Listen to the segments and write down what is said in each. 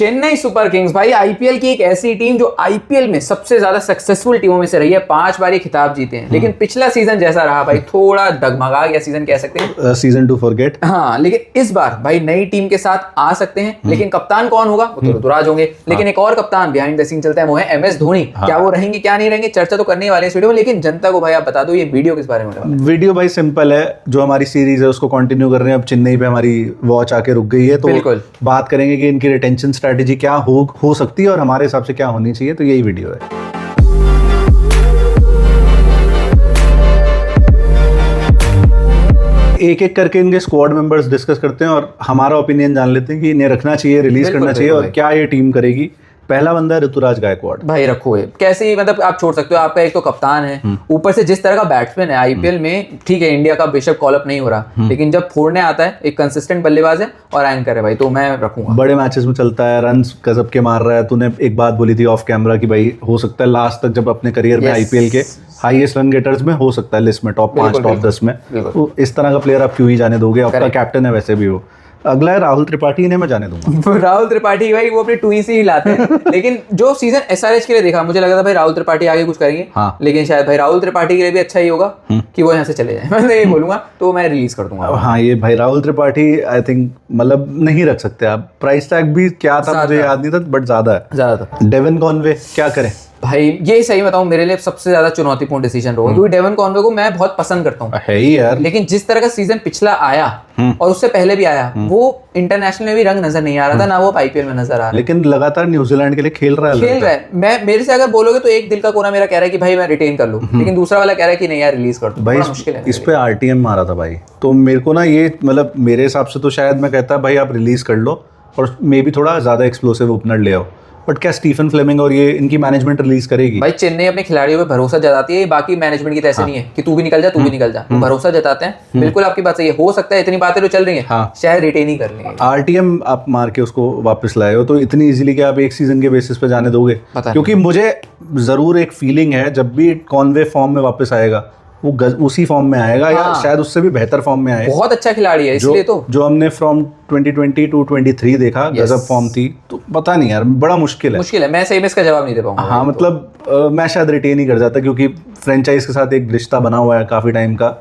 Chennai super Kings भाई IPL की एक ऐसी टीम जो आईपीएल में सबसे ज्यादा सक्सेसफुल टीमों में से रही है, 5 बार ये खिताब जीते हैं। लेकिन पिछला सीजन जैसा रहा भाई, थोड़ा डगमगा गया सीजन कह सकते हैं, सीजन टू फॉरगेट। हाँ, लेकिन इस बार भाई नई टीम के साथ आ सकते हैं। लेकिन कप्तान कौन होगा वो तो ऋतुराज होंगे। लेकिन एक और कप्तान बिहाइंड द सीन चलता है, वो है एमएस धोनी। क्या वो रहेंगे क्या नहीं रहेंगे, चर्चा तो करने वाले इस वीडियो में। लेकिन जनता को भाई आप बता दो ये वीडियो किस बारे में होने वाला है। वीडियो भाई सिंपल है, जो हमारी सीरीज है उसको कंटिन्यू कर रहे हैं। अब चेन्नई पे हमारी वॉच आके रुक गई है, तो बिल्कुल बात करेंगे कि इनकी रिटेंशन स्ट्रेटेजी क्या हो सकती है और हमारे हिसाब से क्या होनी चाहिए। तो यही वीडियो है। एक एक करके इनके स्क्वाड मेंबर्स डिस्कस करते हैं और हमारा ओपिनियन जान लेते हैं कि इन्हें रखना चाहिए, रिलीज करना चाहिए और क्या ये टीम करेगी। पहला बंदा है ऋतुराज गायकवाड़। भाई रखो है कैसे ही, मतलब आप छोड़ सकते हो। आपका एक तो कप्तान है, ऊपर से जिस तरह का बैट्समैन है आईपीएल में, ठीक है इंडिया का बेशक कॉलअप नहीं हो रहा, लेकिन जब फोड़ने आता है एक कंसिस्टेंट बल्लेबाज है और एंकर है भाई, तो मैं रखूंगा। बड़े मैचेस में चलता है, रन्स गजब के मार रहा है। तूने एक बात बोली थी ऑफ कैमरा कि भाई हो सकता है लास्ट तक जब अपने करियर में आईपीएल के हाईएस्ट रन गेटर्स में हो सकता है, लिस्ट में टॉप 5 टॉप 10 में। तो इस तरह का प्लेयर आप क्यों ही जाने दोगे, आपका कैप्टन है वैसे भी वो। अगला है राहुल त्रिपाठी, इन्हें मैं जाने दूंगा। राहुल त्रिपाठी भाई वो अपनी टुई से ही लाते हैं। लेकिन जो सीजन एसआरएच के लिए देखा, मुझे लगा था भाई राहुल त्रिपाठी आगे कुछ करेंगे। हाँ। लेकिन शायद भाई राहुल त्रिपाठी के लिए भी अच्छा ही होगा कि वो यहाँ से चले जाए। मैं तो ये बोलूंगा, तो मैं रिलीज कर दूंगा। हाँ, ये भाई राहुल त्रिपाठी आई थिंक मतलब नहीं रख सकते आप। प्राइस टैग भी क्या था मुझे याद नहीं था, बट ज्यादा है। डेविन कॉनवे क्या करें भाई, ये सही बताऊं मेरे लिए सबसे ज्यादा चुनौतीपूर्ण डिसीजन रहा, क्योंकि डेवन कॉनवे को मैं बहुत पसंद करता हूँ। है ही यार। लेकिन जिस तरह का सीजन पिछला आया और उससे पहले भी आया, वो इंटरनेशनल में भी रंग नजर नहीं आ रहा था, ना वो आईपीएल में नजर आ रहा। लेकिन लगातार न्यूजीलैंड के लिए खेल रहा है। मैं मेरे से अगर बोलोगे तो एक दिल का कोना मेरा कह रहा है कि भाई मैं रिटेन कर लूं, लेकिन दूसरा वाला कह रहा है कि नहीं यार रिलीज कर दो। भाई मुश्किल है। इस पे आरटीएम मारा था भाई, तो मेरे को ना ये मतलब मेरे हिसाब से तो शायद मैं कहता भाई आप रिलीज कर लो और मे बी थोड़ा ज्यादा एक्सप्लोसिव ओपनर ले आओ। बट क्या स्टीफन फ्लेमिंग और ये इनकी मैनेजमेंट रिलीज करेगी? भाई चेन्नई अपने खिलाड़ियों पे भरोसा जताती है, बाकी मैनेजमेंट की तो ऐसे नहीं है कि तू भी निकल जा तू भी निकल जा, भरोसा जताते हैं। बिल्कुल आपकी बात सही है, हो सकता है इतनी बातें तो चल रही हैं, शायद रिटेन ही कर लेंगे। आरटीएम आप मार के उसको वापस लाए हो, तो इतनी इजीली क्या आप एक सीजन के बेसिस पे जाने दोगे? क्योंकि मुझे जरूर एक फीलिंग है जब भी कॉनवे फॉर्म में वापस आएगा वो उसी फॉर्म में आएगा या शायद उससे भी बेहतर फॉर्म में आए। बहुत अच्छा खिलाड़ी है, इसलिए तो जो हमने फ्रॉम 2020 टू 23 देखा गजब फॉर्म थी। तो पता नहीं यार, बड़ा मुश्किल है। मैं सही में इसका जवाब नहीं दे पाऊंगा। हाँ मतलब मैं शायद रिटेन ही कर जाता, क्योंकि फ्रेंचाइज के साथ एक रिश्ता बना हुआ है काफी टाइम का,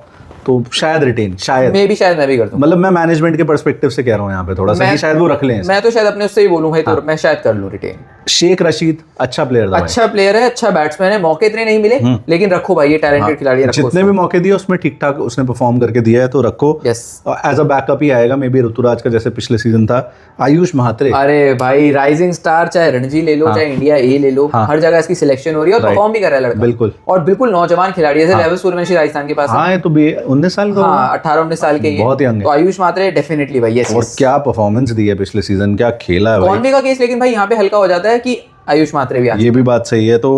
तो शायद रिटेन, शायद मैं भी कर दूं। मतलब मैं मैनेजमेंट के पर्सपेक्टिव से कह रहा हूँ यहाँ पे थोड़ा सा कि शायद वो रख लें। मैं तो शायद अपने उससे ही बोलूँ भाई, तो मैं शायद कर लूँ रिटेन। शेख रशीद अच्छा प्लेयर था, अच्छा प्लेयर है, अच्छा बैट्समैन है, मौके इतने नहीं मिले, लेकिन रखो भाई ये टैलेंटेड खिलाड़ी है। जितने भी मौके दिए उसमें ठीक ठाक उसने परफॉर्म करके दिया है, तो रखो। एज अ बैकअप ही आएगा, मे बी ऋतुराज का जैसे पिछले सीजन था। आयुष महात्रे, अरे भाई राइजिंग स्टार, चाहे रणजी ले लो चाहे इंडिया ए ले लो, हर जगह इसकी सिलेक्शन हो रही है और परफॉर्म भी कर रहा है लड़का। बिल्कुल, और बिल्कुल नौजवान खिलाड़ी है, जैसे लेवल सूर्यवंशी राजस्थान के पास है, तो 19 साल का, 18-19 साल के, बहुत यंग है। तो आयुष महात्रे डेफिनेटली भाई। और क्या परफॉर्मेंस दी है पिछले सीजन, क्या खेला है भाई। कॉनवे का केस लेकिन भाई यहाँ पे हल्का हो जाता है कि आयुष महात्रे भी आ, ये भी बात सही है। तो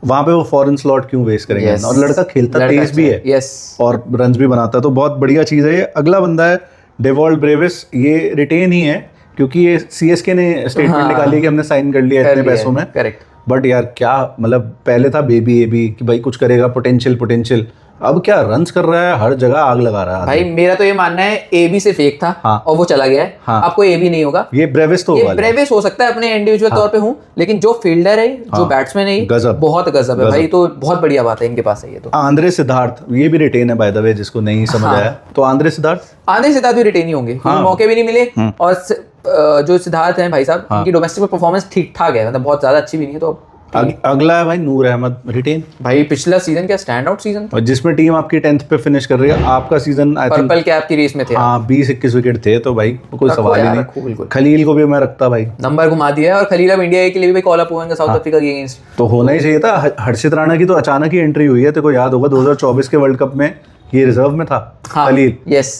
वहां पे वो फॉरेन स्लॉट क्यों वेस्ट करेंगे? और लड़का खेलता तेज भी है और रन्स भी बनाता है, तो बहुत बढ़िया चीज है। अगला बंदा है डेवॉल्ट ब्रेविस, ये रिटेन ही है क्योंकि ये सीएसके ने स्टेटमेंट निकाली कि हमने साइन कर लिया इतने पैसों में। करेक्ट। बट यार क्या मतलब, पहले था बेबी एबी कि भाई कुछ करेगा, पोटेंशियल, अब क्या रन्स कर रहा है, हर जगह आग लगा रहा है भाई। मेरा तो ये मानना है एबी से फेक था और वो चला गया है। आपको एबी नहीं होगा, ये ब्रेविस तो ये ब्रेविस हो सकता है अपने इंडिविजुअल तौर पे हूँ, लेकिन जो फील्डर है जो बैट्समैन है गजब, बहुत गजब है भाई। तो बहुत बढ़िया बात है इनके पास है ये। तो आंद्रे सिद्धार्थ, ये भी रिटेन है बाय द वे, जिसको नहीं समझ आया। तो आंद्रे सिद्धार्थ भी रिटेन ही होंगे, मौके भी नहीं मिले। और जो सिद्धार्थ हैं भाई साहब, उनकी डोमेस्टिक परफॉर्मेंस ठीक ठाक है, मतलब बहुत ज्यादा अच्छी भी नहीं है। तो अगला है भाई नूर अहमद, रिटेन। भाई पिछला सीजन क्या स्टैंड आउट सीजन था, और जिसमें टीम आपकी 10th पे फिनिश कर रही है। आपका season I think purple cap की रेस में थे। हाँ 20-21 विकेट थे, तो भाई कोई सवाल ही नहीं। खलील को भी मैं रखता भाई, नंबर घुमा दिया है। और खलील अब इंडिया के लिए भी कॉल अप होंगे साउथ अफ्रीका के अगेंस्ट, तो होना ही चाहिए था। हर्षित राणा की तो अचानक ही एंट्री हुई है, तो को याद होगा 2024 के वर्ल्ड कप में ये रिजर्व में था खलील।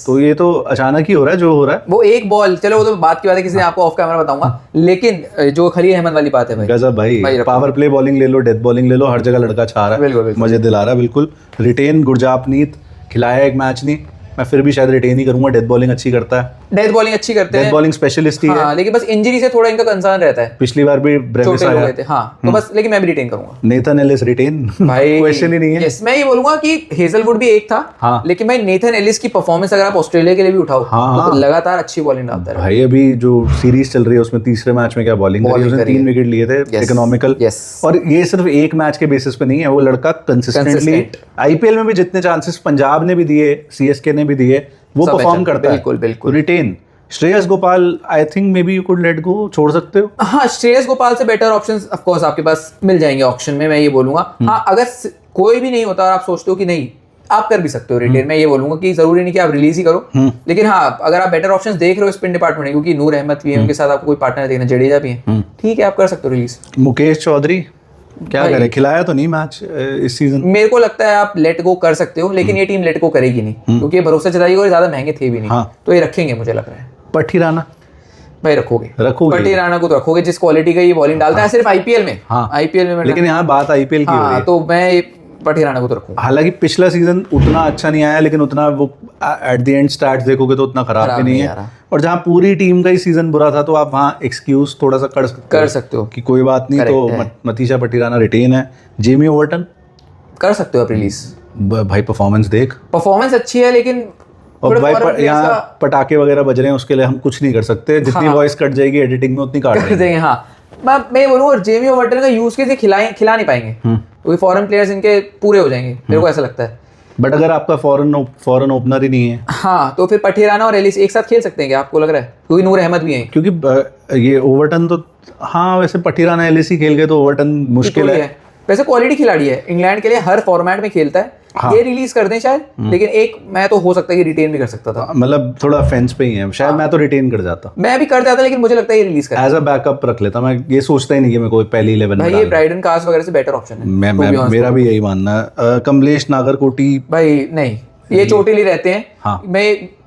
तो ये तो अचानक ही हो रहा है जो हो रहा है। वो एक बॉल, चलो वो तो बात की बात है, किसी ने आपको ऑफ कैमरा बताऊंगा, लेकिन जो खलील अहमद वाली बात है भाई, गजब भाई। पावर प्ले बॉलिंग ले लो, डेथ बॉलिंग ले लो, हर जगह लड़का छा रहा है, मजे दिला रहा है बिल्कुल। रिटेन गुरजापनीत, खिलाया एक मैच नहीं, मैं फिर भी शायद रिटेन ही करूंगा। डेथ बॉलिंग अच्छी करता है, डेथ बॉलिंग अच्छी करते डेथ हैं, बॉलिंग स्पेशलिस्ट ही है। हाँ, लेकिन बस इंजरी से थोड़ा इनका कंसर्न रहता है। पिछली बार भी ब्रेविस चोटिल हो आया, गए थे, हाँ, तो बस लेकिन मैं भी रिटेन करूंगा नेथन एलिस रिटेन, भाई। क्वेश्चन ही नहीं है। यस, मैं ये बोलूंगा कि हेजलवुड भी एक था, हाँ। लेकिन भाई नेथन एलिस की परफॉर्मेंस अगर आप ऑस्ट्रेलिया के लिए भी उठाओ हाँ, तो लगातार अच्छी बॉलिंग डालता है भाई। अभी जो सीरीज चल रही है उसमें तीसरे मैच में क्या बॉलिंग करी, उसने 3 विकेट लिए थे, इकोनॉमिकल। और ये सिर्फ एक मैच के बेसिस पे नहीं है, वो लड़का कंसिस्टेंटली आईपीएल में भी जितने चांसेस पंजाब ने भी दिए, सीएसके ने भी दिए, वो परफॉर्म करता है। बिल्कुल बिल्कुल। Retain Shreyas Gopal, I think maybe you could let go, छोड़ सकते हो। हाँ, श्रेयस गोपाल से बेटर ऑप्शंस ऑफ कोर्स आपके पास मिल जाएंगे ऑक्शन में, मैं ये बोलूंगा। हाँ, अगर कोई भी नहीं होता और आप सोचते हो कि नहीं, आप कर भी सकते हो रिटेन। मैं ये बोलूंगा कि जरूरी नहीं कि आप रिलीज ही करो, लेकिन हाँ, अगर आप बेटर ऑप्शंस देख रहे हो स्पिन डिपार्टमेंट में, क्योंकि नूर अहमद भी है, उनके साथ आपको कोई पार्टनर देखना, जडेजा भी है, ठीक है, आप कर सकते हो रिलीज। मुकेश चौधरी क्या करे, खिलाया तो नहीं मैच इस सीजन। मेरे को लगता है आप लेट गो कर सकते हो, लेकिन ये टीम लेट गो करेगी नहीं, क्योंकि ये भरोसा जताएगी और ज्यादा महंगे थे भी नहीं, तो ये रखेंगे मुझे लग रहा है। पठी राणा भाई रखोगे पटी राणा को तो रखोगे, जिस क्वालिटी का ये बॉलिंग डालता है सिर्फ आईपीएल में। हाँ, आईपीएल में, लेकिन यहाँ बात आईपीएल की हो रही है, तो मैं पटी राणा को तो रखूंगा। हालांकि पिछला सीजन उतना अच्छा नहीं आया, लेकिन उतना वो एट द एंड स्टैट्स देखोगे तो उतना खराब भी नहीं है। और जहाँ पूरी टीम का ही सीजन बुरा था, तो आप वहाँ एक्सक्यूज थोड़ा सा कर सकते हो कि कोई बात नहीं, तो मतीशा पटिराना रिटेन है। जेमी ओवर्टन कर सकते हो आप रिलीज। भाई परफॉर्मेंस देख, परफॉर्मेंस अच्छी है, लेकिन और भाई यहाँ पटाखे वगैरह बज रहे हैं, उसके लिए हम कुछ नहीं कर सकते। जितनी वॉइस कट जाएगी एडिटिंग में उतनी काट देंगे। हाँ, मैं बोलूँगा जेमी ओवर्टन का यूज के खिला नहीं पाएंगे, क्योंकि फॉरेन प्लेयर्स इनके पूरे हो जाएंगे, मेरे को ऐसा लगता है। बट अगर आपका फॉरेन ओपनर ही नहीं है, हाँ, तो फिर पटिराना और एलिस एक साथ खेल सकते हैं क्या, आपको लग रहा है? क्योंकि नूर अहमद भी है, क्योंकि ये ओवर्टन तो, हाँ वैसे पटिराना एलिस ही खेल गए तो ओवर्टन मुश्किल है। वैसे क्वालिटी खिलाड़ी है, इंग्लैंड के लिए हर फॉर्मेट में खेलता है। हाँ। ये रिलीज कर दें शायद, लेकिन एक मैं तो हो सकता है कि रिटेन भी कर सकता था, मतलब थोड़ा फेंस पे ही है शायद। हाँ। मैं तो रिटेन कर जाता, मैं भी कर जाता, लेकिन मुझे लगता है ये रिलीज कर एज अ बैकअप रख लेता। मैं ये सोचता ही नहीं कि मैं कोई पहली 11 भाई, ये ब्राइडन कास्ट वगैरह से बेटर ऑप्शन है। मेरा भी यही मानना है। कमलेश नागरकोटी भाई नहीं, ये चोटिल ही रहते हैं। हाँ।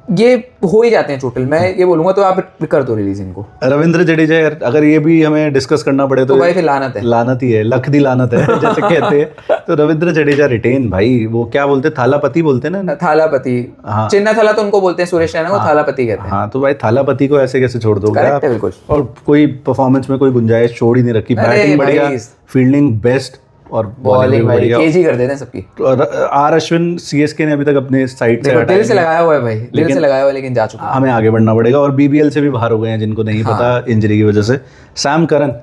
ये हो ही जाते हैं चोटिल, मैं ये बोलूंगा, तो आप कर दो रिलीज इनको। रविंद्र जडेजा यार, अगर ये भी हमें डिस्कस करना पड़े तो भाई फिर लानत ही है, लख दी लानत है जैसे कहते हैं। तो रविंद्र जडेजा रिटेन भाई, वो क्या बोलते हैं, थालापति बोलते हैं ना, थालापति। हाँ, चिन्ना थाला तो उनको बोलते हैं, सुरेश रैना को थालापति कहते हैं। हाँ, तो भाई थालापति को ऐसे कैसे छोड़ दोगे आप? बिल्कुल। और कोई परफॉर्मेंस में कोई गुंजाइश छोड़ ही नहीं रखी। बैटिंग बढ़िया, फील्डिंग बेस्ट, और बॉलिंग बढ़िया, केजी कर देते हैं सबकी। आर अश्विन सीएसके ने अभी तक अपने साइड से दिल से लगाया हुआ है भाई, दिल से लगाया हुआ है, लेकिन जा चुका है। हमें आगे बढ़ना पड़ेगा। और बीबीएल से भी बाहर हो गए हैं, जिनको नहीं पता इंजरी की वजह से। सैम करन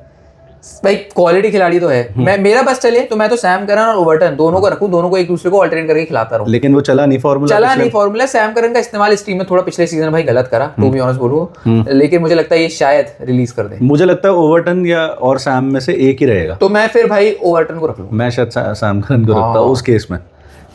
भाई क्वालिटी खिलाड़ी तो है। मेरा बस चले तो मैं तो सैम करन और ओवर्टन दोनों को रखूं, दोनों को एक दूसरे को अल्टरनेट करके खिलाता रहूं। लेकिन वो चला नहीं फॉर्मूला। सैम करन का इस्तेमाल इस टीम में थोड़ा पिछले सीजन भाई गलत करा, टू बी ऑनेस्ट बोलूं, लेकिन मुझे लगता है ये शायद रिलीज कर दे। मुझे लगता है ओवर्टन या और सैम में से एक ही रहेगा, तो मैं फिर भाई ओवर्टन को रख लूं। मैं शायद सैम करन को रखता हूं उस केस में।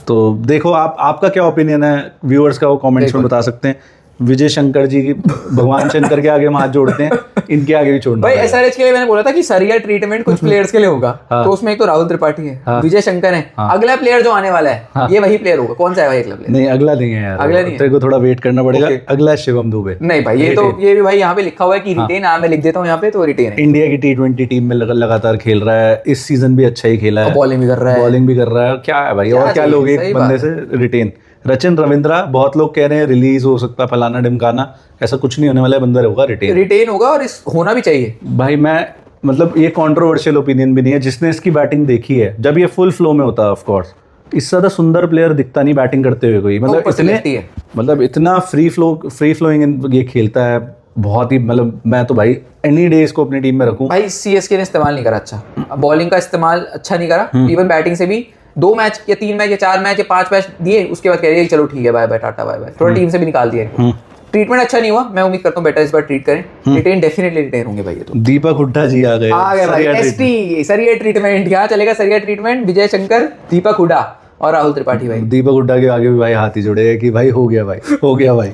तो देखो आपका क्या ओपिनियन है, व्यूअर्स का वो कमेंट्स में बता सकते हैं। विजय शंकर जी की, भगवान शंकर के आगे हम हाथ जोड़ते हैं, इनके आगे भी छोड़ना भाई। एसआरएच के लिए मैंने बोला था कि सरिया ट्रीटमेंट कुछ प्लेयर्स के लिए होगा। हाँ। तो उसमें एक तो राहुल त्रिपाठी है, विजय शंकर है, अगला प्लेयर जो आने वाला है ये वही प्लेयर होगा। कौन सा है भाई अगला प्लेयर? नहीं, अगला नहीं है यार, अगला नहीं है, तेरे को थोड़ा वेट करना पड़ेगा। अगला शिवम दुबे। नहीं भाई, ये भी भाई यहाँ पे लिखा हुआ है कि रिटेन। मैं लिख देता हूँ यहाँ पे, तो रिटेन है। इंडिया की T20 टीम में लगातार खेल रहा है, इस सीजन भी अच्छा ही खेला है, बॉलिंग भी कर रहा है। क्या है भाई, और क्या लोग एक बंदे से रिटेन। रचिन रविंद्रा, बहुत लोग कह रहे हैं रिलीज हो सकता है, फलाना ढिमकाना, ऐसा कुछ नहीं होने वाला है, बंदा होगा रिटेन होगा, और होना भी चाहिए भाई। मैं मतलब ये कंट्रोवर्शियल ओपिनियन भी नहीं है, जिसने इसकी बैटिंग देखी है, जब ये फुल फ्लो में होता है, ऑफ कोर्स इससे ज्यादा सुंदर प्लेयर दिखता नहीं बैटिंग करते हुए कोई। मतलब इतना फ्री फ्लोइंग ये खेलता है, बहुत ही, मतलब मैं तो भाई एनी डे इसको अपनी टीम में रखूं। भाई सीएसके ने इस्तेमाल नहीं करा अच्छा, बॉलिंग का इस्तेमाल अच्छा नहीं करा, इवन बैटिंग से भी 2 मैच या 3 मैच या 4 मैच या 5 मैच दिए, उसके बाद कह रही है चलो ठीक है, bye bye tata bye bye, थोड़ा टीम से भी निकाल दिया। ट्रीटमेंट अच्छा नहीं हुआ, मैं उम्मीद करता हूँ बेटर इस बार ट्रीट करें। रिटेन डेफिनेटली रिटेन होंगे भाई। ये तो दीपक हुड्डा जी आ गए भाई, एसटी सरिया ट्रीटमेंट, क्या चलेगा सरिया ट्रीटमेंट, विजय शंकर, दीपक हुड्डा और राहुल त्रिपाठी भाई। दीपक हुड्डा के आगे भी भाई हाथ ही जुड़े कि भाई हो गया भाई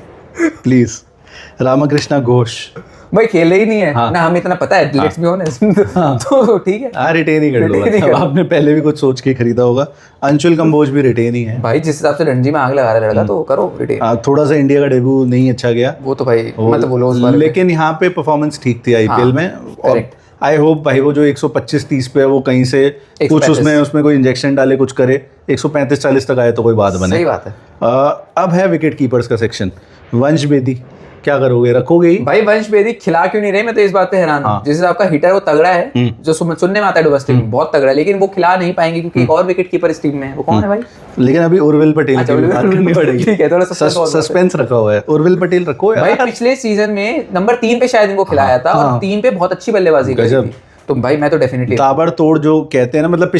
प्लीज। रामकृष्णा घोष भाई खेले ही नहीं है। हाँ। ना हमें इतना पता है, लेट्स बी ऑनेस्ट। तो ठीक है, रिटेन ही कर लो। आपने पहले भी कुछ सोच के खरीदा होगा। अंशुल कंबोज भी रिटेन ही है भाई, जिस हिसाब से रणजी में आग लगा रहा लड़का, तो करो रिटेन। थोड़ा सा इंडिया का डेब्यू नहीं अच्छा गया, वो तो भाई मत बोलो, लेकिन यहाँ पे परफॉर्मेंस ठीक थी आईपीएल में। आई होप भाई वो जो 125-30 पे है वो कहीं से कुछ उसमें कोई इंजेक्शन डाले, कुछ करे, 135-40 तक आए तो कोई बात बने। सही बात है। अब है विकेट कीपर्स का सेक्शन। वंश बेदी क्या करोगे, रखोगे ही? भाई वंश बेदी खिला क्यों नहीं रहे, मैं तो इस बात पे हैरान हूँ। जिस हिसाब का हिटर वो तगड़ा है, जो सुनने में आता है डोमेस्टिक में बहुत तगड़ा है, लेकिन वो खिला नहीं पाएंगे क्योंकि एक और विकेट कीपर इस टीम में है। वो कौन है भाई? लेकिन अभी उर्विल पटेल की भी बात करनी पड़ेगी। ठीक है, थोड़ा सस्पेंस रखा हुआ है। उर्विल पटेल रखो यार। भाई पिछले सीजन में नंबर 3 पे शायद इनको खिलाया था और 3 पे बहुत अच्छी बल्लेबाजी की थी। तो भाई मैं तो डेफिनेटली ताबड़तोड़ जो कहते हैं ना, मतलब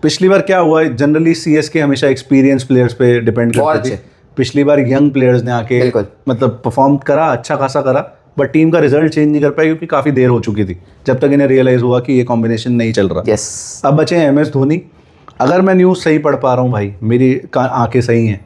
पिछली बार क्या हुआ, जनरली सीएसके हमेशा एक्सपीरियंस प्लेयर्स पे डिपेंड करती थी। पिछली बार यंग प्लेयर्स ने आके मतलब परफॉर्म करा, अच्छा खासा करा, बट टीम का रिजल्ट चेंज नहीं कर पाई क्योंकि काफी देर हो चुकी थी जब तक इन्हें रियलाइज हुआ कि ये कॉम्बिनेशन नहीं चल रहा। अब बचे हैं एमएस धोनी। अगर मैं न्यूज़ सही पढ़ पा रहा हूँ भाई, मेरी आंखें सही हैं,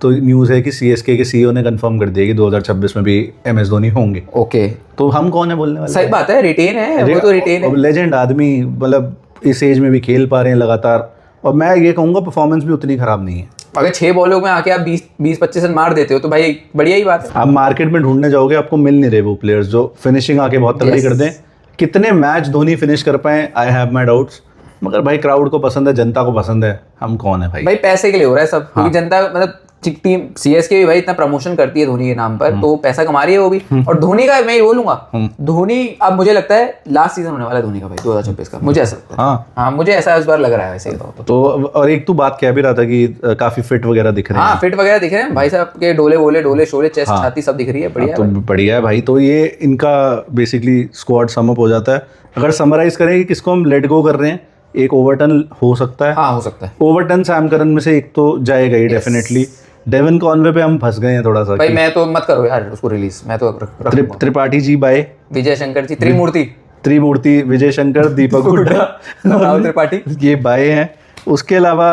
तो न्यूज़ है कि सीएसके के सीईओ ने कंफर्म कर दिया कि 2026 में भी एमएस धोनी होंगे। ओके, तो हम कौन है बोलने वाले? सही बात है, रिटेन है वो, तो रिटेन है। लेजेंड आदमी, मतलब इस एज में भी खेल पा रहे हैं लगातार, और मैं ये कहूँगा परफॉर्मेंस भी उतनी खराब नहीं है। अगर 6 बॉलों में आके आप 20-25 रन मार देते हो तो भाई बढ़िया ही बात है। आप मार्केट में ढूंढने जाओगे, आपको मिल नहीं रहे वो प्लेयर्स जो फिनिशिंग आके बहुत तगड़ी कर दें। कितने मैच धोनी फिनिश कर पाए, आई हैव माई डाउट्स, मगर भाई क्राउड को पसंद है, जनता को पसंद है। हम कौन है भाई? भाई पैसे के लिए हो रहा है सब, क्योंकि जनता मतलब टीम सीएसके भी भाई इतना प्रमोशन करती है धोनी के नाम पर, तो पैसा कमा रही है वो भी। और धोनी का मैं ये बोलूंगा, धोनी अब मुझे लगता है लास्ट सीजन होने वाला है धोनी का भाई 2026 का, मुझे ऐसा लगता है। हाँ मुझे ऐसा इस बार लग रहा है वैसे तो। और एक तो बात कह भी रहा था कि काफी फिट वगैरह दिख रहे हैं। हाँ फिट वगैरह दिख रहे हैं भाई साहब के, डोले शोले, चेस्ट छाती सब दिख रही है, बढ़िया तो बढ़िया है भाई। तो ये इनका बेसिकली स्क्वाड सम अप हो जाता है। अगर समराइज करें कि किसको हम लेट गो कर रहे हैं, एक ओवरटन हो सकता है। हाँ हो सकता है ओवरटन, सैम करन में से एक तो जाएगा ही डेफिनेटली। डेवन कॉनवे पे हम फंस गए हैं थोड़ा सा भाई, मैं तो मत करो यार उसको रिलीज, मैं तो त्रिपाठी जी बाय, विजय शंकर जी, त्रिमूर्ति, विजय शंकर, दीपक हुड्डा, राहुल त्रिपाठी, ये बाय हैं। उसके अलावा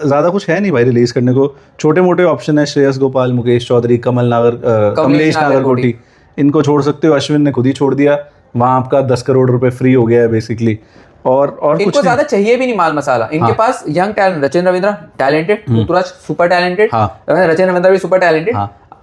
ज़्यादा कुछ है नहीं भाई रिलीज करने को। छोटे मोटे ऑप्शन है, श्रेयस गोपाल, मुकेश चौधरी, कमलेश नागरकोटी, इनको छोड़ सकते हो। अश्विन ने खुद ही छोड़ दिया, वहाँ आपका 10 करोड़ रुपए फ्री हो गया है बेसिकली। और इनको ज्यादा चाहिए भी नहीं माल मसाला। इनके पास young talent, Rachin Ravindra talented, Ruturaj super talented, Rachin Ravindra भी super talented,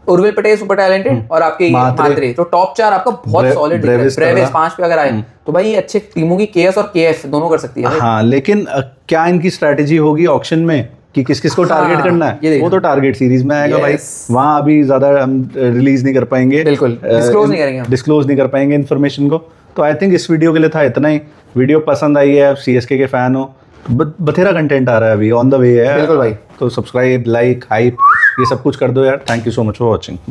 Urvil Patel super talented, और आपके मात्रे, तो टॉप 4 आपका बहुत सॉलिड। ब्रेविस 5 पे अगर आए तो भाई अच्छे टीमों की केएस और केएफ दोनों कर सकती है। हाँ, लेकिन क्या इनकी स्ट्रैटेजी होगी ऑक्शन में कि किस किस को टारगेट करना है? वो तो टारगेट सीरीज में आएगा भाई, वहाँ अभी ज्यादा हम रिलीज नहीं कर पाएंगे, बिल्कुल डिस्क्लोज नहीं कर पाएंगे इन्फॉर्मेशन को। तो आई थिंक इस वीडियो के लिए था इतना ही। वीडियो पसंद आई है, सीएसके के फैन हो, बथेरा कंटेंट आ रहा है अभी, ऑन द वे है। बिल्कुल भाई, तो सब्सक्राइब, लाइक, हाइप, ये सब कुछ कर दो यार। Thank you so much for watching.